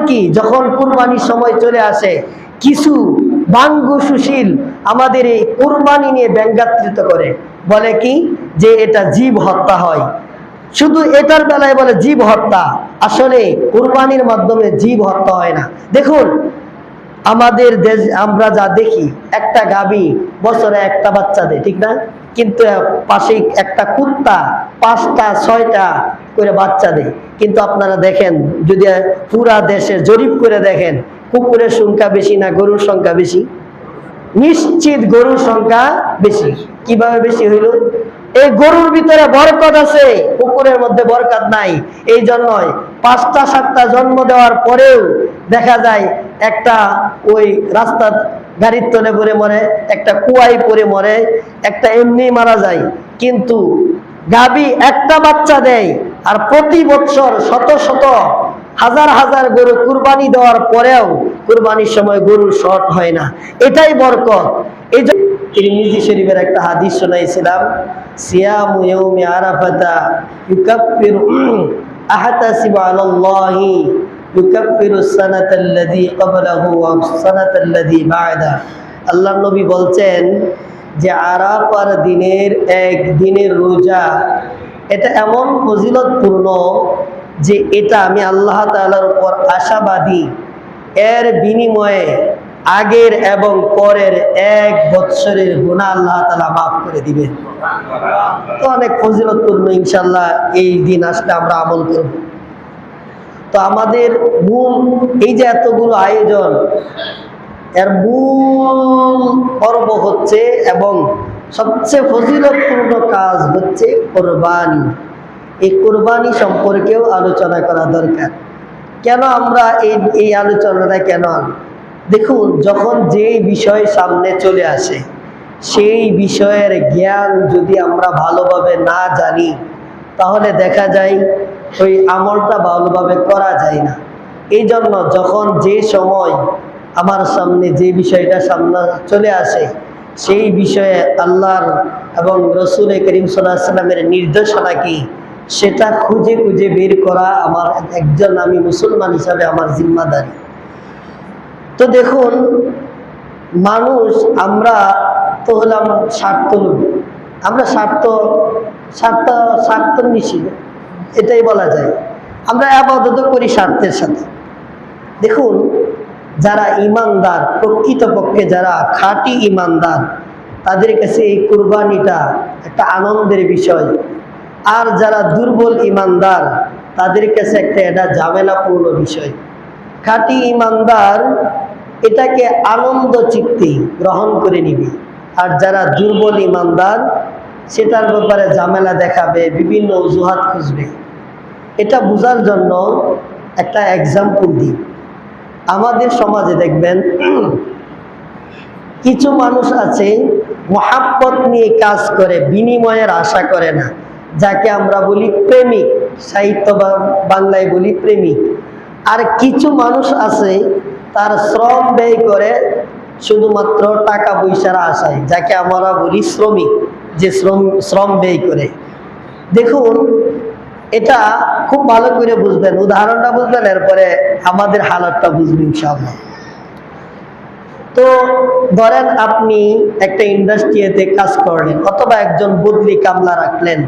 এমনকি যখন কুরবানির সময় চলে আসে কিছু বাঙ্গু সুশীল আমাদের এই কুরবানি নিয়ে ব্যঙ্গাত্রিত করে, বলে কি যে এটা জীব হত্যা হয়। শুধু এটার বেলায় বলে জীব হত্যা, আসলে কুরবানির মাধ্যমে জীব হত্যা হয় না। দেখুন আমাদের দেশ আমরা যা দেখি, একটা গাভী বছরে একটা বাচ্চা দেয়, ঠিক না? কিন্তু পাশে একটা কুত্তা 5টা 6টা করে বাচ্চা দেয়। কিন্তু আপনারা দেখেন, যদি পুরা দেশে জরিপ করে দেখেন, কুকুরের সংখ্যা বেশি না গরুর সংখ্যা বেশি? নিশ্চিত গরুর সংখ্যা বেশি। কিভাবে বেশি হইল? এই গরুর ভিতরে বরকত আছে, কুকুরের মধ্যে বরকত নাই। এই জন্যই 5টা 7টা জন্ম দেওয়ার পরেও দেখা যায় একটা ওই রাস্তার গাড়ির তলে পড়ে মরে, একটা কুয়ায় পড়ে মরে, একটা এমনি মারা যায়। কিন্তু গাভী একটা বাচ্চা দেয়, আর প্রতি বছর শত শত হাজার হাজার গরু কুরবানি দেওয়ার পরেও কুরবানির সময় গরুর শর্ট হয় না। এটাই বরকত। এই জন্য তিরমিজি শরীফের একটা হাদিস শোনাইছিলাম, সিয়ামু ইয়াউমি আরাফাতা ইউকাফিরু আহতাসিবু আলাল্লাহি ইউকাফিরু সানাতাল্লাযী ক্বাবলাহু ওয়া সানাতাল্লাযী বা'দা। আল্লাহর নবী বলছেন যে আরাফার দিনের একদিনের রোজা এটা এমন ফজিলতপূর্ণ যে এটা আমি আল্লাহ তাআলার উপর আশাবাদী, এর বিনিময়ে আগের এবং পরের 1 বৎসরের গুনাহ আল্লাহ তাআলা মাফ করে দিবেন। তো অনেক ফজিলতপূর্ণ, ইনশাআল্লাহ এই দিন আসলে আমরা আমল করব। তো আমাদের মূল এই যে এতগুলো আয়োজন, এর মূল পর্ব হচ্ছে এবং সবচেয়ে ফজিলতপূর্ণ কাজ হচ্ছে কোরবানি। এই কোরবানি সম্পর্কেও আলোচনা করা দরকার। কেন আমরা এই আলোচনাটা কেন? দেখুন, যখন যে বিষয় সামনে চলে আসে সেই বিষয়ের জ্ঞান যদি আমরা ভালোভাবে না জানি, তাহলে দেখা যায় ওই আমলটা ভালোভাবে করা যায় না। এই জন্য যখন যে সময় আমার সামনে যে বিষয়টা সামনে চলে আসে, সেই বিষয়ে আল্লাহর এবং রসুল করিম সাল্লাল্লাহু আলাইহি ওয়াসাল্লামের নির্দেশনা কি সেটা খুঁজে খুঁজে বের করা আমি মুসলমান হিসাবে আমার জিম্মাদারি। তো দেখুন, মানুষ আমরা তো হলাম স্বার্থলোভী, আমরা স্বার্থন্বেষী, এটাই বলা যায়। আমরা ইবাদত করি স্বার্থের সাথে। দেখুন, যারা ইমানদার, প্রকৃতপক্ষে যারা খাঁটি ইমানদার, তাদের কাছে এই কুরবানিটা একটা আনন্দের বিষয়। আর যারা দুর্বল ইমানদার, তাদের কাছে এটা ঝামেলাপূর্ণ বিষয়। খাঁটি ইমানদার এটাকে আনন্দ চিত্তে গ্রহণ করে নিবে, আর যারা দুর্বল ইমানদার সেটার ব্যাপারে ঝামেলা দেখাবে, বিভিন্ন অজুহাত খুঁজবে। এটা বোঝার জন্য একটা এক্সাম্পল দিই। আমাদের সমাজে দেখবেন কিছু মানুষ আছে মহাব্বত নিয়ে কাজ করে, বিনিময়ের আশা করে না, যাকে আমরা বলি প্রেমিক, সাহিত্য বাংলায় বলি প্রেমিক। আর কিছু মানুষ আছে তার শ্রম ব্যয় করে শুধুমাত্র টাকা পয়সার আশায়, যাকে আমরা বলি শ্রমিক, যে শ্রম ব্যয় করে। দেখুন, এটা খুব ভালো করে বুঝবেন, উদাহরণটা বুঝবেন, এরপরে আমাদের হালাতটা বুঝবেন ইনশাআল্লাহ। তো ধরেন আপনি একটা ইন্ডাস্ট্রিতে কাজ করলেন, অথবা একজন বদলি কামলা রাখলেন,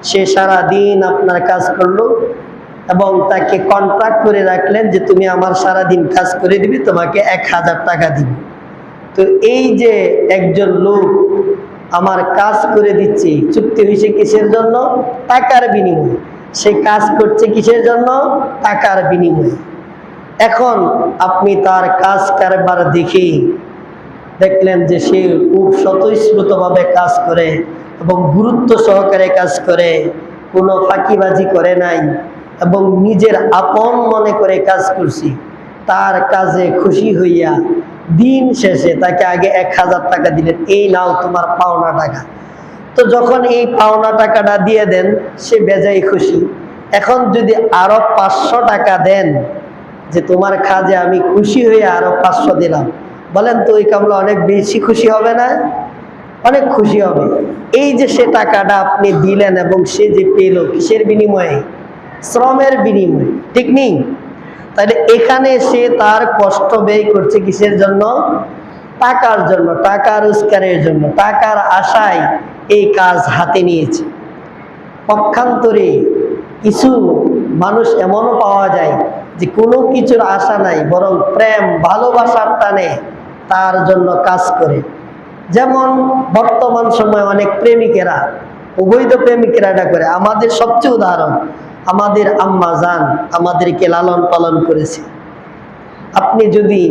সে সারাদিন আপনার কাজ করলো এবং তাকে কন্ট্রাক্ট করে রাখলেন যে তুমি আমার সারাদিন কাজ করে দিবি, তোমাকে 1000 টাকা দিবি। তো এই যে একজন লোক আমার কাজ করে দিচ্ছে, চুক্তি হয়েছে কিসের জন্য? টাকার বিনিময়ে। সে কাজ করছে কিসের জন্য? টাকার বিনিময়ে। এখন আপনি তার কাজ কারবার দেখে দেখলেন যে সে খুব স্বতঃস্ফূর্তভাবে কাজ করে এবং গুরুত্ব সহকারে কাজ করে, কোনো ফাঁকিবাজি করে নাই এবং নিজের আপন মনে করে কাজ করছি। তার কাজে খুশি হইয়া দিন শেষে তাকে আগে 1000 টাকা দিলেন, এই নাও তোমার পাওনা টাকা। তো যখন এই পাওনা টাকাটা দিয়ে দেন, সে বেজায় খুশি। এখন যদি আরো 500 টাকা দেন যে তোমার কাজে আমি খুশি হয়ে আরো 500 দিলাম, বলেন তো ওই কামলা অনেক বেশি খুশি হবে না? অনেক খুশি হবে। এই যে সে টাকাটা আপনি দিলেন এবং সে যে পেল কিসের বিনিময়ে? শ্রমের বিনিময়ে, ঠিক নেই? তাহলে এখানে সে তার কষ্ট ব্যয় করছে কিসের জন্য? টাকার জন্য, টাকা রোজগারের জন্য, টাকার আশায় এই কাজ হাতে নিয়েছে। পক্ষান্তরে কিছু মানুষ এমনও পাওয়া যায় যে কোনো কিছুর আশা নাই, বরং প্রেম ভালোবাসার টানে তার জন্য কাজ করে। যেমন বর্তমান সময়ে অনেক প্রেমিকেরা, অবৈধ প্রেমিকেরা এটা করে। আমাদের সবচেয়ে উদাহরণ আমাদের আম্মা জান আমাদেরকে লালন পালন করেছে। আপনি যদি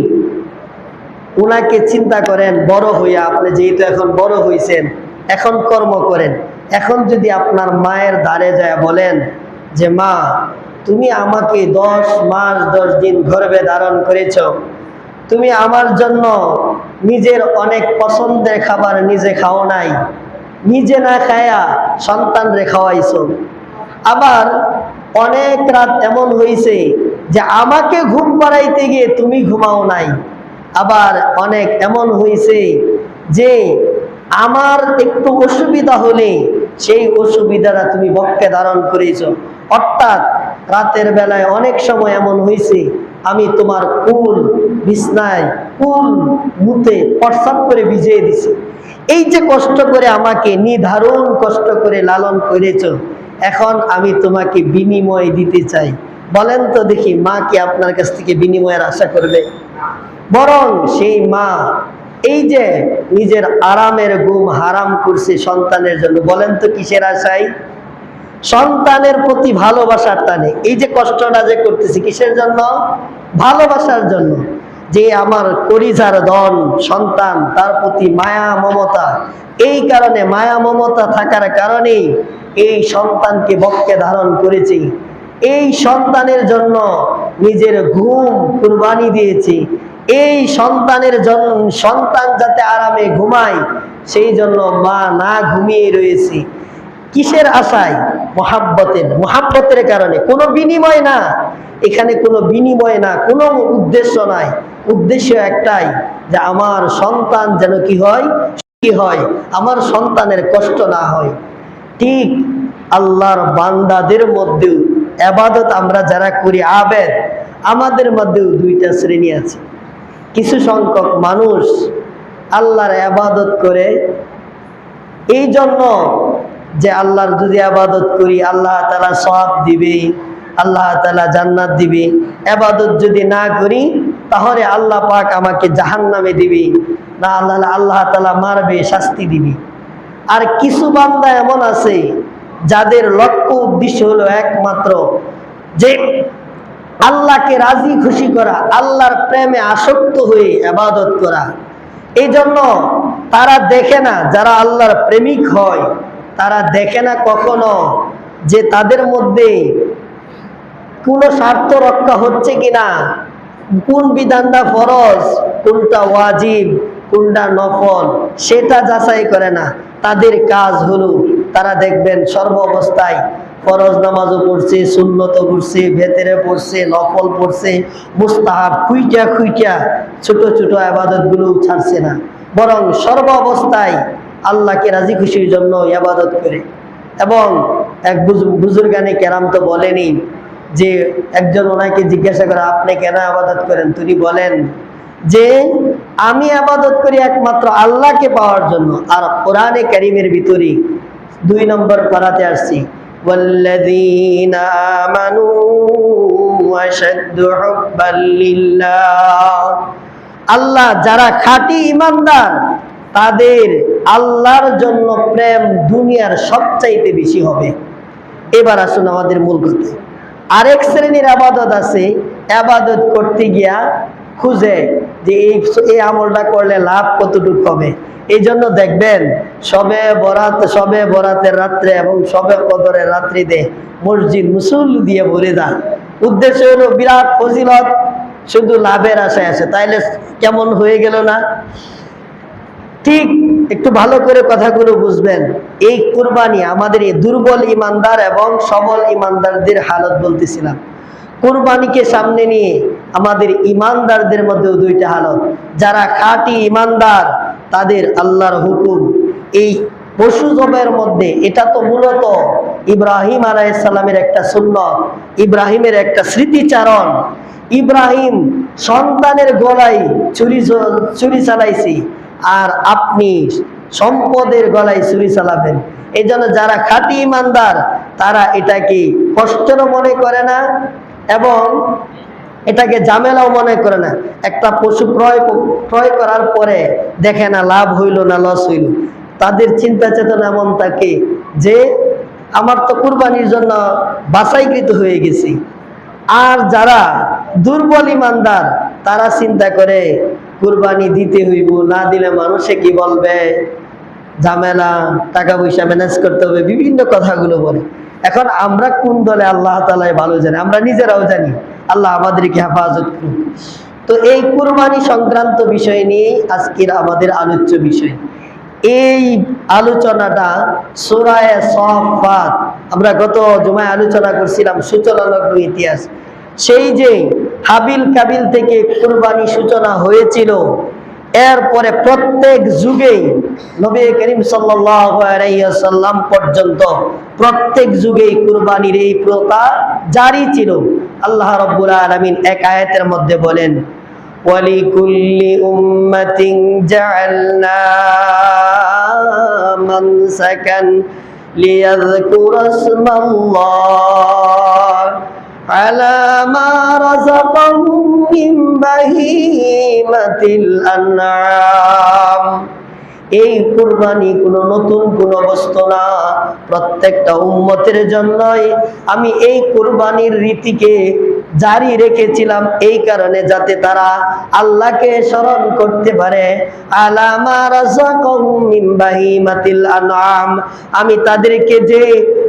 ওনাকে চিন্তা করেন বড় হইয়া, আপনি যেহেতু এখন বড় হইছেন, এখন কর্ম করেন, এখন যদি আপনার মায়ের দ্বারে যায় বলেন যে মা, তুমি আমাকে 10 মাস 10 দিন গর্ভে ধারণ করেছ, তুমি আমার জন্য নিজের অনেক পছন্দের খাবার নিজে খাও নাই, নিজে না খায়া সন্তানরে খাওয়াইছো, আবার অনেক রাত এমন হয়েছে যে আমাকে ঘুম পাড়াইতে গিয়ে তুমি ঘুমাও নাই, আবার অনেক এমন হয়েছে যে আমার একটু অসুবিধা হলে সেই অসুবিধাটা তুমি বক্ষে ধারণ করেছ। অর্থাৎ রাতের বেলায় অনেক সময় এমন হয়েছে আমি তোমার কুল বিছনায় কুল মুতে প্রস্রাব করে ভিজিয়ে দিছি। এই যে কষ্ট করে আমাকে নিধারুণ কষ্ট করে লালন করেছ, এখন আমি তোমাকে বিনিময় দিতে চাই। বলেন তো দেখি, মা কি আপনার কাছ থেকে বিনিময়ের আশা করবে? বরং সেই মা এই যে নিজের আরামের ঘুম হারাম করছে সন্তানের জন্য, বলেন তো কিসের আশায়? সন্তানের প্রতি ভালোবাসার টানে। এই যে কষ্টটা যে করতেছি কিসের জন্য? ভালোবাসার জন্য। যে আমার কলিজার ধন সন্তান, তার প্রতি মায়া মমতা, এই কারণে মায়া মমতা থাকার কারণেই এই সন্তানকে বক্ষে ধারণ করেছি। এই সন্তানের জন্য নিজের ঘুম কুরবানি দিয়েছি। এই সন্তানের জন্য, সন্তান যাতে আরামে ঘুমায় সেই জন্য মা না ঘুমিয়ে রয়েছে। কিসের আশায়? মোহাব্বতের কারণে। কোনো বিনিময় না, এখানে কোনো বিনিময় না, কোনো উদ্দেশ্য নাই। উদ্দেশ্য একটাই যে আমার সন্তান যেন কি হয়, সুখী হয়, আমার সন্তানের কষ্ট না হয়। ঠিক আল্লাহর বান্দাদের মধ্যেও ইবাদত আমরা যারা করি আবেদ, আমাদের মধ্যেও দুইটা শ্রেণী আছে। কিছু সংখ্যক মানুষ আল্লাহর ইবাদত করে এই জন্য যে আল্লাহর যদি ইবাদত করি আল্লাহ তাআলা সওয়াব দিবে, আল্লাহ তাআলা জান্নাত দিবে। ইবাদত যদি না করি তাহলে আল্লাহ পাক আমাকে জাহান্নামে দিবে, না আল্লাহ তাআলা মারবে, শাস্তি দিবে। আর কিছু বান্দা এমন আছে যাদের লক্ষ্য উদ্দেশ্য হলো একমাত্র যে আল্লাহকে রাজি খুশি করা, আল্লাহর প্রেমে আসক্ত হয়ে ইবাদত করা। এই জন্য তারা দেখে না, যারা আল্লাহর প্রেমিক হয় তারা দেখে না কখনো যে তাদের মধ্যে কোন স্বার্থ রক্ষা হচ্ছে কিনা, কোন বিধানটা ফরজ, কোনটা ওয়াজিব, কোনটা নফল, সেটা যাচাই করে না। তাদের কাজ হলো তারা দেখবেন সর্ব অবস্থায় ফরজ নামাজও পড়ছে, সুন্নতও পড়ছে, ভেতরে পড়ছে, নফল পড়ছে, মুস্তাহাব খুইটা খুইটা ছোট ছোট ইবাদতগুলো ছাড়ছে না, বরং সর্ব অবস্থায় আল্লাহকে রাজি খুশির জন্য ইবাদত করে। এবং এক বুজুর্গানে কেরাম তো বলেনি যে একজন ওনাকে জিজ্ঞাসা করে আপনি কেন ইবাদত করেন? তিনি বলেন যে আমি ইবাদত করি একমাত্র আল্লাহকে পাওয়ার জন্য। আর কোরআনে কারীমের ভিতরে 2 নম্বর পারাতে আসছি, ওয়াল্লাযীনা আমানু আশাদ্দু হুব্বান লিল্লাহ। আল্লাহ যারা খাঁটি ঈমানদার তাদের আল্লাহর জন্য প্রেম দুনিয়ার সবচাইতে বেশি হবে। এবার আসুন আমাদের মূল কথায়। আরেক শ্রেণীর ইবাদত আছে, ইবাদত করতে গিয়া খুঁজে যে এই আমলটা করলে লাভ কতটুকু হবে। এই জন্য দেখবেন শবে বরাতের রাত্রে এবং শবে কদরের রাত্রিতে মসজিদ মুসল্লি দিয়ে ভরে যান। উদ্দেশ্য হলো বিরাট ফজিলত, শুধু লাভের আশায় আসে। তাইলে কেমন হয়ে গেল না? ঠিক একটু ভালো করে কথাগুলো বুঝবেন। এই কুরবানি আমাদের এই দুর্বল ইমানদার এবং সবল ইমানদারদের হালত বলতেছিলাম। কুরবানিকে সামনে নিয়ে আমাদের ইমানদারদের মধ্যেও 2টা হালত। যারা খাঁটি ইমানদার তাদের আল্লাহর হুকুম এই পশু জবের মধ্যে, এটা তো মূলত ইব্রাহিম আলাইহিস সালামের একটা সুন্নত, ইব্রাহিমের একটা স্মৃতিচারণ। ইব্রাহিম সন্তানের গলায় ছুরি চালাইছি, আর আপনি সম্পদের গলায় ছুরি চালাবেন। এই জন্য যারা খাঁটি ইমানদার তারা এটাকে কষ্টেরও মনে করে না এবং এটাকে ঝামেলাও মনে করে না। একটা পশু ক্রয় করার পরে দেখে না লাভ হইল না লস হইল, তাদের চিন্তা চেতনা এমন থাকে যে আমার তো কুরবানির জন্য বাছাইকৃত হয়ে গেছি। আর যারা দুর্বল ইমানদার তারা চিন্তা করে কুরবানি দিতে হইব, না দিলে মানুষে কি বলবে, ঝামেলা, টাকা পয়সা ম্যানেজ করতে হবে, বিভিন্ন কথাগুলো বলে। এখন আমরা কোন দলে আল্লাহ তাআলাই ভালো জানে, আমরা নিজেরাও জানি। আল্লাহ আমাদেরকে হেফাজত করুন। তো এই কুরবানি সংক্রান্ত বিষয় নিয়ে আজকের আমাদের আলোচ্য বিষয়। এই আলোচনাটা সূরা সাফফাত, আমরা গত জুমায় আলোচনা করছিলাম সূচনালগ্ন ইতিহাস। সেই যে হাবিল কাবিল থেকে কুরবানি সূচনা হয়েছিল, এরপরে প্রত্যেক যুগেই নবী করিম সাল্লাল্লাহু আলাইহি ওয়াসাল্লাম পর্যন্ত প্রত্যেক যুগেই কুরবানির এই প্রথা জারি ছিল। আল্লাহ রাব্বুল আলামিন এক আয়াতের মধ্যে বলেন, ওয়ালিকুল্লি উম্মাতিন জাআলনা মানসাকান লিয়াযকুরাসমাল্লাহ আলা মা রাযাকাহুম মিন বাহিমাতিল আনআম। এই কুরবানি কোনো নতুন কোনো বস্তু না, প্রত্যেকটা উম্মতের জন্যই আমি এই কুরবানির রীতিকে জারি রেখেছিলাম, এই কারণে যাতে তারা আল্লাহকে স্মরণ করতে পারে। আলা মা রাযাকাহুম মিন বাহিমাতিল আনআম, আমি তাদেরকে যে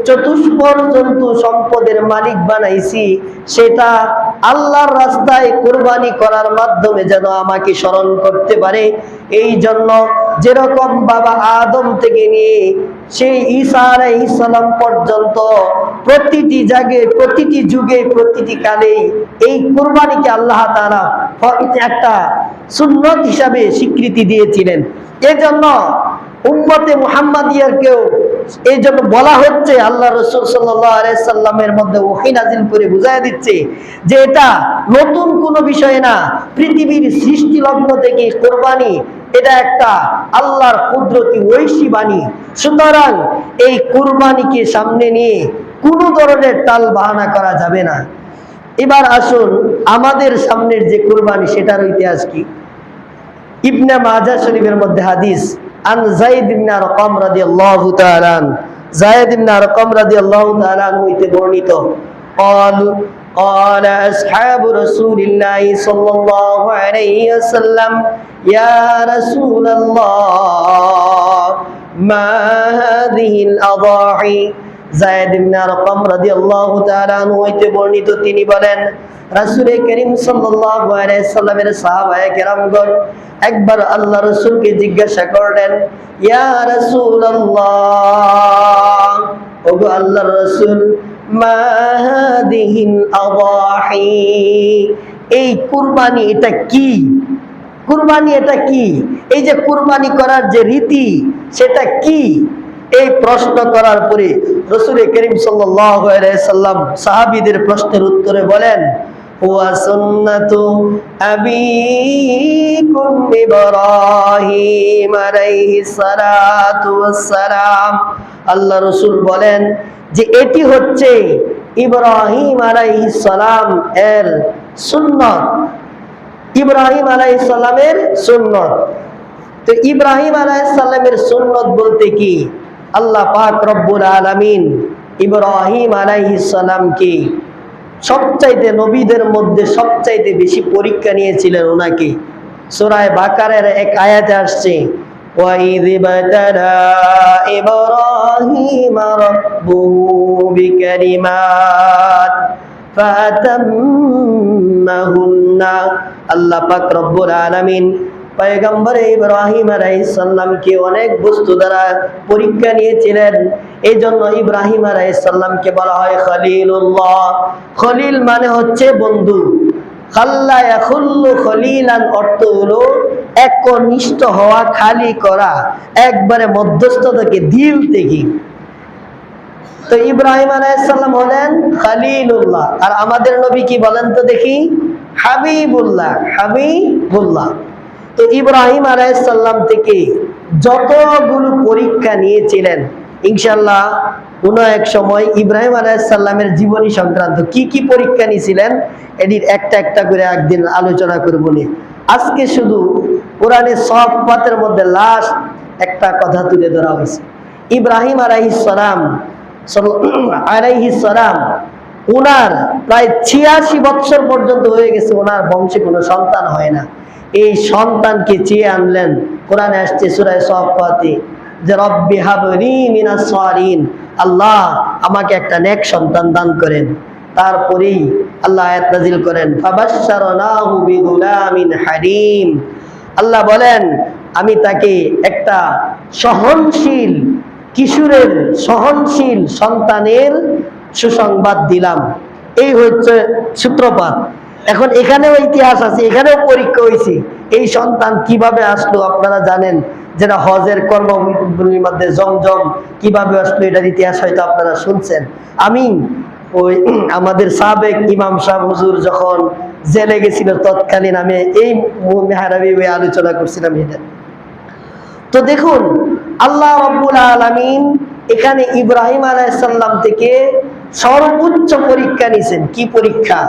চতুষ্পদ জন্তু সম্পদের মালিক বানাইছি সেটা আল্লাহর রাস্তায় কুরবানি করার মাধ্যমে যেন আমাকে স্মরণ করতে পারে। এই জন্য যেরকম বাবা আদম থেকে নিয়ে সেই ঈসা আলাইহিস সালাম পর্যন্ত প্রতিটি জায়গায়, প্রতিটি যুগে, প্রতিটি কালে এই কুরবানিকে আল্লাহ তাআলা একটা সুন্নত হিসাবে স্বীকৃতি দিয়েছিলেন। এজন্য উম্মতে মুহাম্মাদিয়ারকেও এই জন্য বলা হচ্ছে, আল্লাহ রাসূল সাল্লাল্লাহু আলাইহি সাল্লামের মধ্যে ওহী নাযিল করে বুঝায় দিচ্ছে যে এটা নতুন কোনো বিষয় না। পৃথিবীর সৃষ্টি লগ্ন থেকে কুরবানি এটা একটা আল্লাহর কুদরতি ঐশী বাণী। সুতরাং এই কুরবানিকে সামনে নিয়ে কোনো ধরনের টাল বাহানা করা যাবে না। এবার আসুন আমাদের সামনের যে কুরবানি সেটার ইতিহাস কি। ইবনে মাজাহ শরীফের মধ্যে হাদিস, আন যায়েদ ইবনে আরকাম রাদিয়াল্লাহু তাআলা আন, যায়েদ ইবনে আরকাম রাদিয়াল্লাহু তাআলা হইতে বর্ণিত, قال أصحاب رسول الله صلى الله عليه وسلم يا رسول الله ما هذه الأضاحي। যায়েদ ইবনে আরকাম রাদিয়াল্লাহু তাআলা হইতে বর্ণিত, তিনি বলেন রাসূল করিম সাল্লাল্লাহু আলাইহি সাল্লামের সাহাবায়ে কেরামগণ একবার আল্লাহ রাসূলকে জিজ্ঞাসা করলেন, ইয়া রাসূলুল্লাহ, ওগো আল্লাহর রাসূল, মা হাদিহিল আদাহি, এই কুরবানি এটা কি? কুরবানি এটা কি? এই যে কুরবানি করার যে রীতি সেটা কি? এই প্রশ্ন করার পরে রাসূল করিম সাল্লাল্লাহু আলাইহি সাল্লাম সাহাবীদের প্রশ্নের উত্তরে বলেন, ওয়া সুন্নাতু আবিকুম ইব্রাহিম আলাইহিস সালাতু ওয়াস সালাম। আল্লাহ রাসূল বলেন যে এটি হচ্ছে ইব্রাহিম আলাইহিস সালাম এর সুন্নাত, ইব্রাহিম আলাইহিস সালামের সুন্নাত। তো ইব্রাহিম আলাইহিস সালামের সুন্নাত বলতে কি, আল্লাহ পাক রব্বুল আলামিন ইব্রাহিম আলাইহিস সালামকে সবচাইতে নবীদের মধ্যে সবচাইতে বেশি পরীক্ষা নিয়েছিলেন ওনাকে। সূরা বাকারার এক আয়াতে আসছে, وَإِذِ ابْتَلَى إِبْرَاهِيمَ رَبُّهُ بِكَلِمَاتٍ فَأَتَمَّهُنَّ। আল্লাহ পাক রব্বুল আলামিন পয়গম্বর ইব্রাহিম আলাইহিস সালামকে অনেক বস্তু দ্বারা পরীক্ষা নিয়েছিলেন। এই জন্য ইব্রাহিম আলাইহিস সালামকে বলা হয় খলিলুল্লাহ। খলিল মানে হচ্ছে বন্ধু। খাল্লা ইয়াখুল্লু খলিলান অর্থ হলো একনিষ্ঠ হওয়া, খালি করা, একবারে মধ্যস্থ থেকে, দিল থেকে। তো ইব্রাহিম আলাইহিস সালাম হলেন খলিলুল্লাহ। আর আমাদের নবী কি বলেন তো দেখি, হাবিবুল্লাহ, হাবিবুল্লাহ। তো ইব্রাহিম আলাইহিস সালাম থেকে যতগুলো পরীক্ষা নিয়েছিলেন, ইনশাআল্লাহ কোনো এক সময় ইব্রাহিম আলাইহিস সালামের জীবনী সংক্রান্ত কি কি পরীক্ষা নিয়েছিলেন এটির একটা একটা করে একদিন আলোচনা করব। আজকে শুধু কোরআনে সফাতের মধ্যে লাস্ট একটা কথা তুলে ধরা হয়েছে। ইব্রাহিম আলাইহিস সালাম ওনার প্রায় 86 বছর পর্যন্ত হয়ে গেছে, ওনার বংশে কোনো সন্তান হয় না। এই সন্তানকে চেয়ে আনলেন। কোরআনে আসছে সূরা সফাতে যে রব্বি হাবলি মিনাস সালিহিন, আল্লাহ আমাকে একটা নেক সন্তান দান করেন। তারপরেই আল্লাহ আয়াত নাযিল করেন ফাবাশশারনাহু বিগুলামিন হালিম। আল্লাহ বলেন আমি তাকে একটা সহনশীল কিশোরের সহনশীল সন্তানের সুসংবাদ দিলাম। এই হচ্ছে সূত্রপাত। এখন এখানেও ইতিহাস আছে, এখানেও পরীক্ষা হয়েছে। এই সন্তান কিভাবে আসলো আপনারা জানেন, যেটা হজের কর্মভূমির মধ্যে জমজম কিভাবে আসলো এটার ইতিহাস হয়তো আপনারা শুনছেন। আমি ওই আমাদের সাবেক ইমাম সাহেব হুজুর যখন জেলে গেছিল তৎকালীন আমি এই মেহরাবি আলোচনা করছিলাম এটা। তো দেখুন আল্লাহ রাব্বুল আলামিন এখানে ইব্রাহিম আলাইহিস সালাম থেকে সর্বোচ্চ পরীক্ষা নিছেন। কি পরীক্ষা?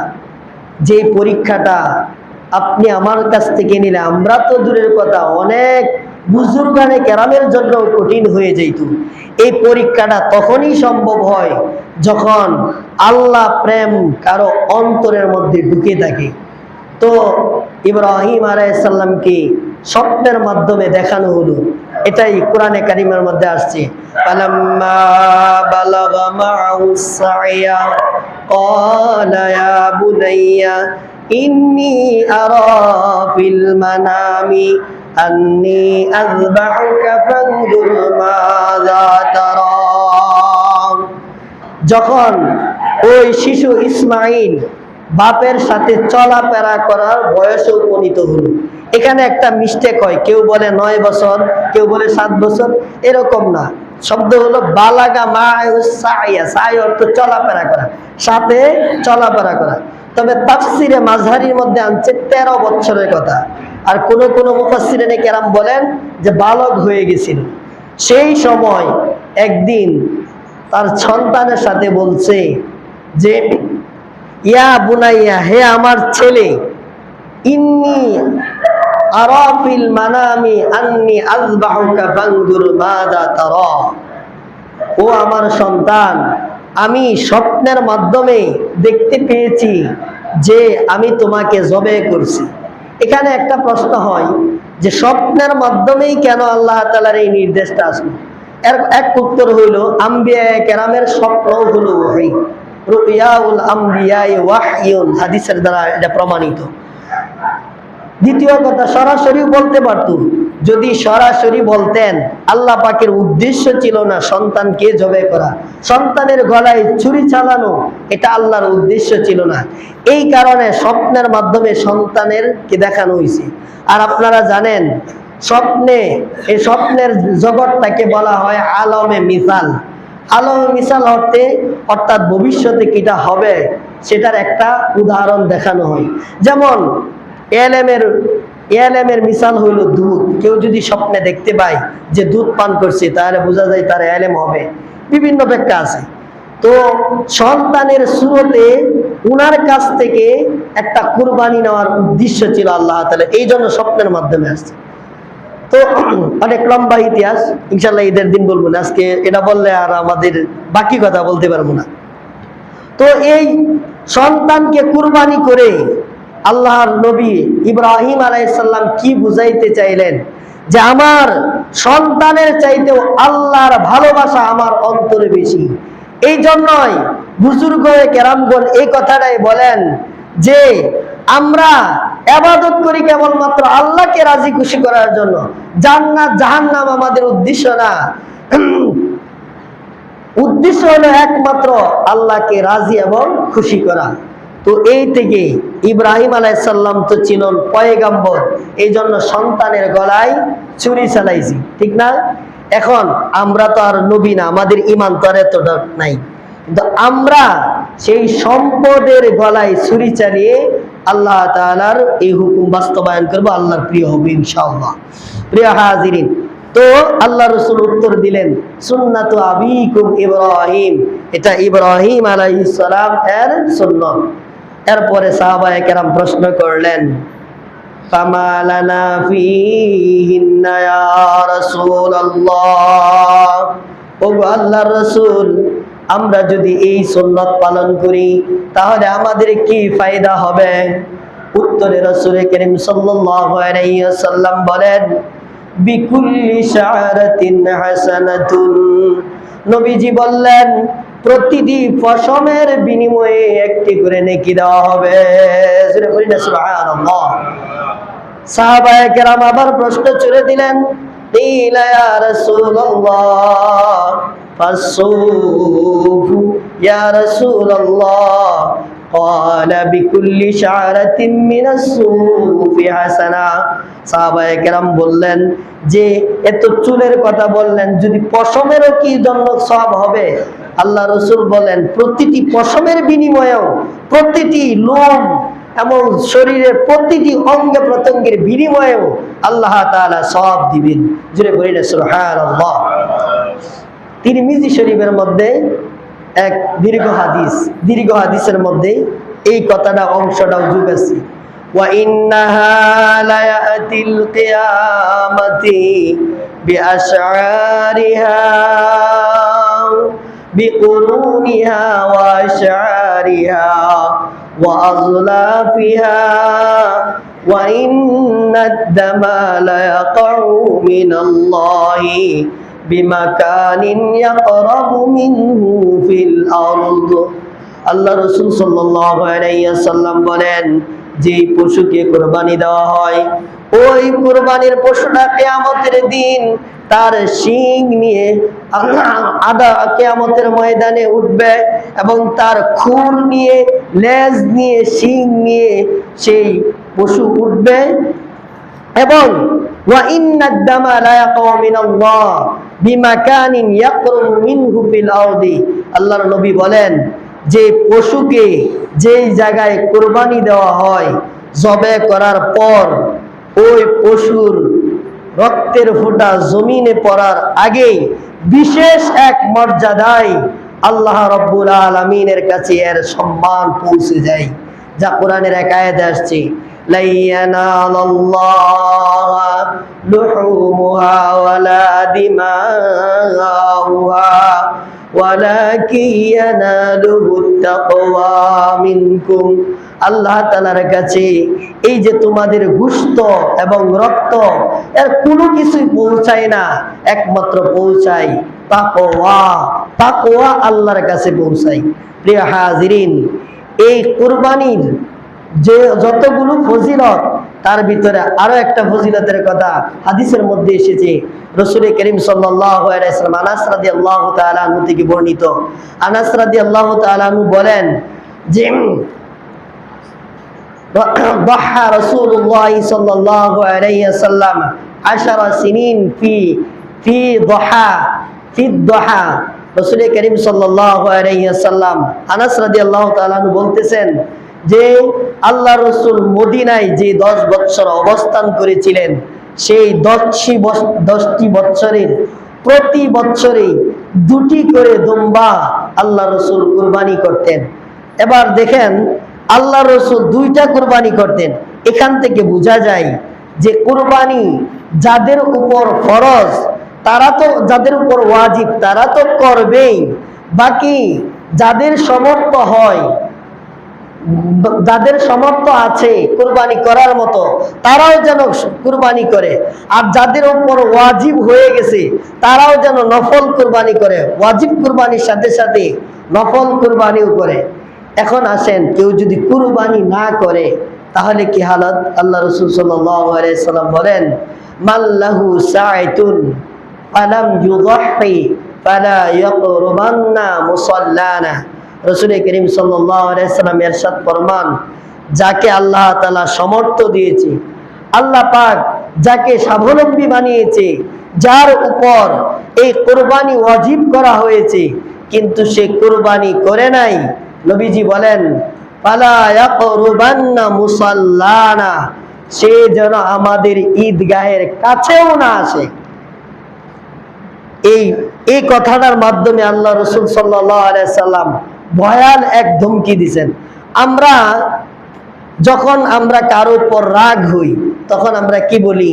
যে পরীক্ষাটা আপনি আমার কাছ থেকে নিলে আমরা তো দূরের কথা, অনেক বুজুর্গানে কেরামের জন্য কঠিন হয়ে যেত। এই পরীক্ষাটা তখনই সম্ভব হয় যখন আল্লাহ প্রেম কারো অন্তরের মধ্যে ঢুকে থাকে। তো ইব্রাহিম আলাইহিস সালামকে স্বপ্নের মাধ্যমে দেখানো হলো। এটাই কোরআনে কারিমের মধ্যে আসছে ফালাম্মা বালাগা মা'আহুস সা'য়া ক্বালা ইয়া বুনাইয়া ইন্নী আরা ফিল মানামি আন্নী আযবাহুকা ফানজুর মাযা তারা। যখন ওই শিশু ইসমাইল বাপের সাথে চলাফেরা করার বয়সে উপনীত হলো, এখানে একটা মিস্টেক হয়, কেউ বলে 9 বছর, কেউ বলে 7 বছর, এরকম না। শব্দ হলো বালাগা মা'আহুস সা'য়া, সা'ই অর্থ চলাফেরা করা, সাথে চলাফেরা করা। তবে তাফসিরে মাযহারির মধ্যে আনছে 13 বছরের কথা। আর কোন কোন মুফাসসিরিনে কেরাম বলেন যে বালক হয়ে গেছিল। সেই সময় একদিন তার সন্তানের সাথে বলছে যে ইয়া বুনাইয়া, হে আমার ছেলে, ইন্নী আরা ফিল মানামি আন্নী আযবাহুকা ফানজুর মাযা তারা। ও আমার সন্তান, আমি স্বপ্নের মাধ্যমে দেখতে পেয়েছি যে আমি তোমাকে জবে করছি। এখানে একটা প্রশ্ন হয় যে স্বপ্নের মাধ্যমেই কেন আল্লাহ তাআলার এই নির্দেশটা আসলো? এর এক উত্তর হইল আম্বিয়া কেরামের স্বপ্ন হলো ওহী, রুয়াউল আম্বিয়ায়ে ওয়াহয়ুন, হাদিসের দ্বারা এটা প্রমাণিত। দ্বিতীয় কথা, সরাসরি বলতে পারত। যদি সরাসরি বলতেন আল্লাহ পাকের উদ্দেশ্য ছিল না সন্তানকে জবে করা, সন্তানের গলায় ছুরি চালানো, এটা আল্লাহর উদ্দেশ্য ছিল না। এই কারণে স্বপ্নের মাধ্যমে সন্তানের কে দেখানো হয়েছে। আর আপনারা জানেন স্বপ্নে, এই স্বপ্নের জগৎটাকে বলা হয় আলমে মিসাল। আলমে মিসাল অর্থাৎ ভবিষ্যতে কিটা হবে সেটার একটা উদাহরণ দেখানো হয়। যেমন এলেমের মিসাল হইল দুধ। কেউ যদি স্বপ্নে দেখতে পায় যে দুধ পান করছে তাহলে বোঝা যায় তার এলেম হবে। বিভিন্ন ব্যাখ্যা আছে। তো সন্তানের শুরুতে উনার কাছ থেকে একটা কুরবানি নেওয়ার উদ্দেশ্য ছিল আল্লাহ তাআলা, এই জন্য স্বপ্নের মাধ্যমে আসছে। তো অনেক লম্বা ইতিহাস, ইনশাল্লাহ ঈদের দিন বলবো না, আজকে এটা বললে আর আমাদের বাকি কথা বলতে পারবো না। তো এই সন্তানকে কুরবানি করে আল্লাহর নবী ইব্রাহিম আলাইহিস সালাম কি বুঝাইতে চাইলেন যে আমার সন্তানের চাইতেও আল্লাহর ভালোবাসা আমার অন্তরে বেশি। এই জন্যই বুজুর্গ কেরামগণ এই কথাটাই বলেন যে আমরা ইবাদত করি কেবলমাত্র আল্লাহকে রাজি খুশি করার জন্য, জান্নাত জাহান্নাম আমাদের উদ্দেশ্য না। উদ্দেশ্য হলো একমাত্র আল্লাহকে রাজি এবং খুশি করা। তো এই থেকে ইব্রাহিম আলাইহিস সালাম তো ছিলেন পয়গম্বর, এই জন্য সন্তানের গলায় ছুরি চালাইছি, ঠিক না? এখন আমরা তো আর নবী না, আমাদের ঈমান তো আর এতটা নাই, কিন্তু আমরা সেই সম্পদের গলায় ছুরি চালিয়ে আল্লাহ তাআলার এই হুকুম বাস্তবায়ন করব, আল্লাহর প্রিয় হবে ইনশাআল্লাহ। প্রিয় হাজিরিন, তো আল্লাহ রাসূল উত্তর দিলেন সুন্নাতু আবিকুম ইব্রাহিম, এটা ইব্রাহিম আলাইহিস সালাম এর সুন্নাত। এরপরে সাহাবায়ে কেরাম প্রশ্ন করলেন ফামা লানা ফীহিন্না ইয়া রাসূলুল্লাহ, ওগো আল্লাহর রাসূল, আমরা যদি এই সুন্নাত পালন করি তাহলে আমাদের কি ফায়দা হবে? উত্তরে রাসূল করিম সাল্লাল্লাহু আলাইহি ওয়াসাল্লাম বলেন বিকুল্লি শাআরাতিন হাসানাতুন, নবীজি বললেন প্রতিটি পশমের বিনিময়ে একটি করে নেকি দেওয়া হবে। সুবহানাল্লাহ। সাহাবায়ে কেরাম আবার প্রশ্ন ছুড়ে দিলেন ইলা ইয়া রাসূলুল্লাহ ফাসসুফু ইয়া রাসূলুল্লাহ, ক্বালা বিকুল্লি শাআরাতিন মিনাস সুফি হাসানা। সাহাবায়ে কেরাম বললেন যে এত চুলের কথা বললেন, যদি পশমেরও কি জন্য সওয়াব হবে? আল্লাহ রাসূল বলেন প্রতিটি পশমের বিনিময়েও, প্রতিটি লোম এবং শরীরের প্রতিটি অঙ্গ প্রত্যঙ্গের বিনিময়েও আল্লাহ তাআলা সওয়াব দিবেন। জোরে বলি না সুবহানাল্লাহ। তিরমিজি শরীফের মধ্যে এক দীর্ঘ হাদিসের মধ্যে এই কথাটা অংশটাও যোগ আছে। ওয়া ইন্নাহা লায়াতিল কিয়ামাতি বিআশআরিহা বিকুরুনিহা ওয়া আশআরিহা ওয়া আযলাফিহা ওয়া ইন্নাদ দামা লায়াকাউ মিনাল্লাহি বিমাকানিন ইয়াকরাবু মিনহু ফিল আরদ। আল্লাহ রাসূল সাল্লাল্লাহু আলাইহি ওয়াসাল্লাম বলেন যে পশুকে কুরবানি দেওয়া হয়, ওই কুরবানির পশুটা কিয়ামতের দিন তার শিং নিয়ে কিয়ামতের ময়দানে উঠবে এবং তার খুর নিয়ে, লেজ নিয়ে, শিং নিয়ে সেই পশু উঠবে। এবং ওয়া ইন্নাদ দামা লা ইয়াকাউ মিনাল্লাহ বিমাকানিন ইয়াকরুবু মিনহু ফিল আরদি, আল্লাহর নবী বলেন যে পশুকে যেই জায়গায় কুরবানি দেওয়া হয়, জবে করার পর ওই পশুর রক্তের ফোঁটা জমিনে পড়ার আগেই বিশেষ এক মর্যাদায় আল্লাহ রাব্বুল আলামিনের কাছে এর সম্মান পৌঁছে যায়, যা কোরআনের এক আয়াতে আসছে লা ইয়ানালাল্লাহু লুহুমুহা ওয়ালা দিমাউহা ওয়ালাকিন ইয়ানালুহুত তাকওয়া মিনকুম। আল্লাহ তাআলার কাছে এই যে তোমাদের গোশত এবং রক্ত, এর কোনো কিছুই পৌঁছায় না, একমাত্র পৌঁছায় তাকওয়া। তাকওয়া আল্লাহর কাছে পৌঁছায়। প্রিয় হাজিরিন, এই কুরবানির যে যতগুলো ফজিলত, তার ভিতরে আরো একটা ফজিলতের কথা হাদিসের মধ্যে এসেছে। রাসূল করিম সাল্লাল্লাহু আলাইহি ওয়াসাল্লাম আনাস রাদিয়াল্লাহু তাআলা আনহু থেকে বর্ণিত। আনাস রাদিয়াল্লাহু তাআলা আনহু বলেন যে ضحى رسول الله صلى الله عليه وسلم 10 سنين في الضحى। রাসূল করিম সাল্লাল্লাহু আলাইহি ওয়াসাল্লাম আনাস রাদিয়াল্লাহু তাআলা আনহু বলতেছেন যে আল্লাহ রাসূল মদিনায় যে 10 বছর অবস্থান করেছিলেন, সেই 10টি বছরের প্রতি বছরে 2টি করে দুম্বা আল্লাহ রাসূল কুরবানি করতেন। এবার দেখেন আল্লাহ রাসূল 2টা কুরবানি করতেন। এখান থেকে বোঝা যায় যে কুরবানি যাদের উপর ফরজ, তারা তো, যাদের উপর ওয়াজিব তারা তো করবেই, বাকি যাদের সামর্থ্য হয়, যাদের সামর্থ্য আছে কুরবানি করার মতো, তারাও যেন কুরবানি করে। আর যাদের উপর ওয়াজিব হয়ে গেছে তারাও যেন নফল কুরবানি করে, ওয়াজিব কুরবানির সাথে সাথে নফল কুরবানিও করে। এখন আসেন, কেউ যদি কুরবানি না করে তাহলে কি হালত? আল্লাহ রাসূল সাল্লাল্লাহু আলাইহি সাল্লাম বলেন মাল্লাহু সাইতুন ফালাম ইউযহি ফালা ইয়াকরুবান্না মুসাল্লানা। রাসূল করিম সাল্লাল্লাহু আলাইহি সাল্লাম ইরশাদ ফরমান, যাকে আল্লাহ তাআলা সামর্থ্য দিয়েছে, আল্লাহ পাক যাকে স্বাবলম্বী বানিয়েছে, যার উপর এই কুরবানি ওয়াজিব করা হয়েছে কিন্তু সে কুরবানি করে নাই, নবীজি বলেন ফালা ইয়াকরুবান্না মুসাল্লানা, সে যেন আমাদের ঈদগাহের কাছেও না আসে। এই কথাটার মাধ্যমে আল্লাহ রাসূল সাল্লাল্লাহু আলাইহি সাল্লাম ভয়াল এক ধমকি দিয়েছেন। যখন আমরা কারো উপর রাগ হই তখন আমরা কি বলি,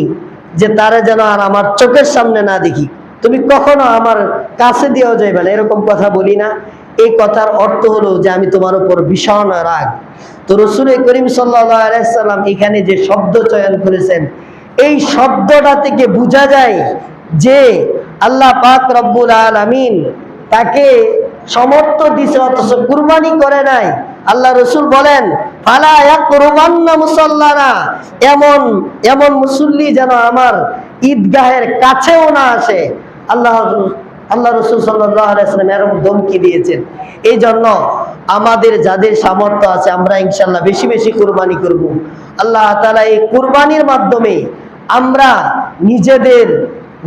যে তারা যেন আর আমার চোখের সামনে না দেখি, তুমি কখনো আমার কাছে দিয়েও যাইবে না, এরকম কথা বলি না? এই কথার অর্থ হলো যে আমি তোমার উপর ভীষণ রাগ। তো রাসূল করিম সাল্লাল্লাহু আলাইহি সাল্লাম এখানে যে শব্দ চয়ন করেছেন, এই শব্দটা থেকে বোঝা যায় যে আল্লাহ পাক রব্বুল আলামিন তাকে সমর্থ দিছে অথচ কুরবানি করে নাই। আল্লাহ রাসূল বলেন ফালা ইয়াকরুবান্না মুসাল্লানা, এমন মুসল্লি যেন আমার ঈদগাহের কাছেও না আসে। আল্লাহ রাসূল সাল্লাল্লাহু আলাইহি ওয়াসাল্লাম এরকম ধমকি দিয়েছেন। এই জন্য আমাদের যাদের সামর্থ্য আছে আমরা ইনশাআল্লাহ বেশি বেশি কুরবানি করব। আল্লাহ তাআলা এই কুরবানির মাধ্যমে আমরা নিজেদের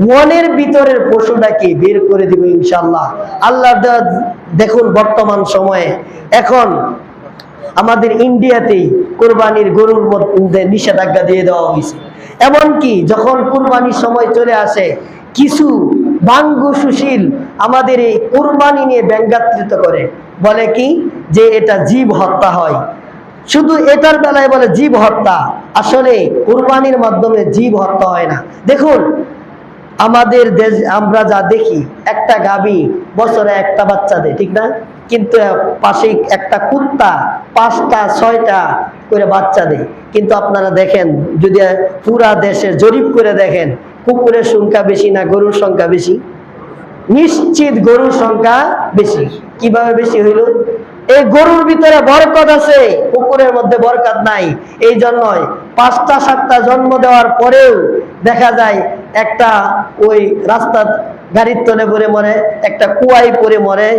মনের ভিতরের পশুটাকে বের করে দিব ইনশাআল্লাহ। আল্লাহ দেখুন বর্তমান সময়ে এখন আমাদের ইন্ডিয়াতেই কুরবানির গরুর মধ্যে নিষেধাজ্ঞা দিয়ে দেওয়া হয়েছে। এমনকি যখন কুরবানির সময় চলে আসে কিছু বাঙ্গু সুশীল আমাদের এই কুরবানি নিয়ে ব্যঙ্গাত্মক করে, বলে কি যে এটা জীব হত্যা হয়। শুধু এটার বেলায় বলে জীব হত্যা, আসলে কুরবানির মাধ্যমে জীব হত্যা হয় না। দেখুন আমাদের দেশ আমরা যা দেখি, একটা গাভী বছরে একটা বাচ্চা দেয়, ঠিক না? কিন্তু পাশে একটা কুত্তা 5টা 6টা করে বাচ্চা দেয়। কিন্তু আপনারা দেখেন, যদি পুরা দেশে জরিপ করে দেখেন, কুকুরের সংখ্যা বেশি না গরুর সংখ্যা বেশি? নিশ্চিত গরুর সংখ্যা বেশি। কিভাবে বেশি হইল? এই গরুর ভিতরে বরকত আছে, কুকুরের মধ্যে বরকত নাই। এই জন্যই 5টা 7টা জন্ম দেওয়ার পরেও দেখা যায় একটা ওই রাস্তার গাড়ির তলে পড়ে মরে, একটা কুয়ায় পড়ে মরে,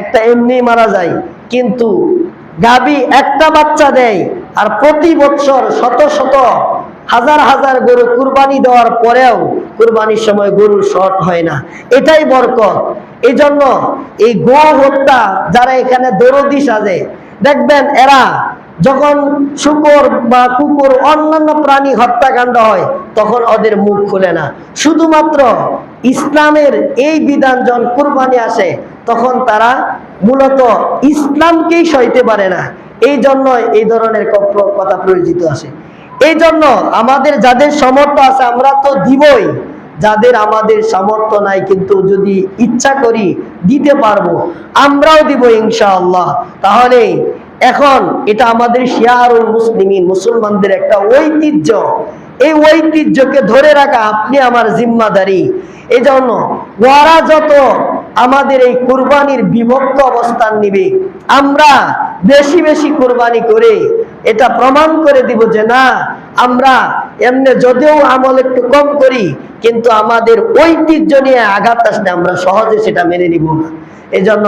একটা এমনি মারা যায়। কিন্তু গাভী একটা বাচ্চা দেয়, আর প্রতি বছর শত শত হাজার হাজার গরু কুরবানি দেওয়ার পরেও কুরবানির সময় গরুর শর্ট হয় না। এটাই বরকত। এই জন্য এই গো হত্যা যারা এখানে দরদি সাজে, দেখবেন এরা যখন শুকর বা কুকুর অন্যান্য প্রাণী হত্যাকাণ্ড হয় তখন ওদের মুখ খুলে না। শুধুমাত্র ইসলামের এই বিধান যখন কুরবানি আসে তখন তারা মূলত ইসলামকেই সইতে পারে না। এই জন্য এই ধরনের কথা পরিচিত আসে। এই জন্য আমাদের যাদের সামর্থ্য আছে আমরা তো দিবই, যাদের আমাদের সামর্থ্য নাই কিন্তু যদি ইচ্ছা করি দিতে পারবো, আমরাও দিব ইনশাআল্লাহ। তাহলে এখন এটা আমাদের শিয়ারুল মুসলিমিন, মুসলমানদের একটা ঐতিহ্য। এই ঐতিহ্যকে ধরে রাখা আপনি আমার জিম্মাদারি। এই জন্য ওরা যত আমাদের এই কুরবানির বিভক্ত অবস্থান নিবে, আমরা বেশি বেশি কুরবানি করে এটা প্রমাণ করে দিব যে না, আমরা এমনি যদিও আমল একটু কম করি কিন্তু আমাদের ঐতিহ্য নিয়ে আঘাত আসলে আমরা সহজে সেটা মেনে নিব না। এই জন্য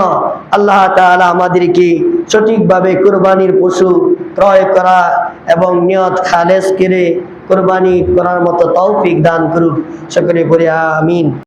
আল্লাহ তাআলা আমাদেরকে সঠিকভাবে কুরবানির পশু ক্রয় করা এবং নিয়ত খালেস করে কুরবানি করার মতো তৌফিক দান করুক। সকলে পড়ি আমিন।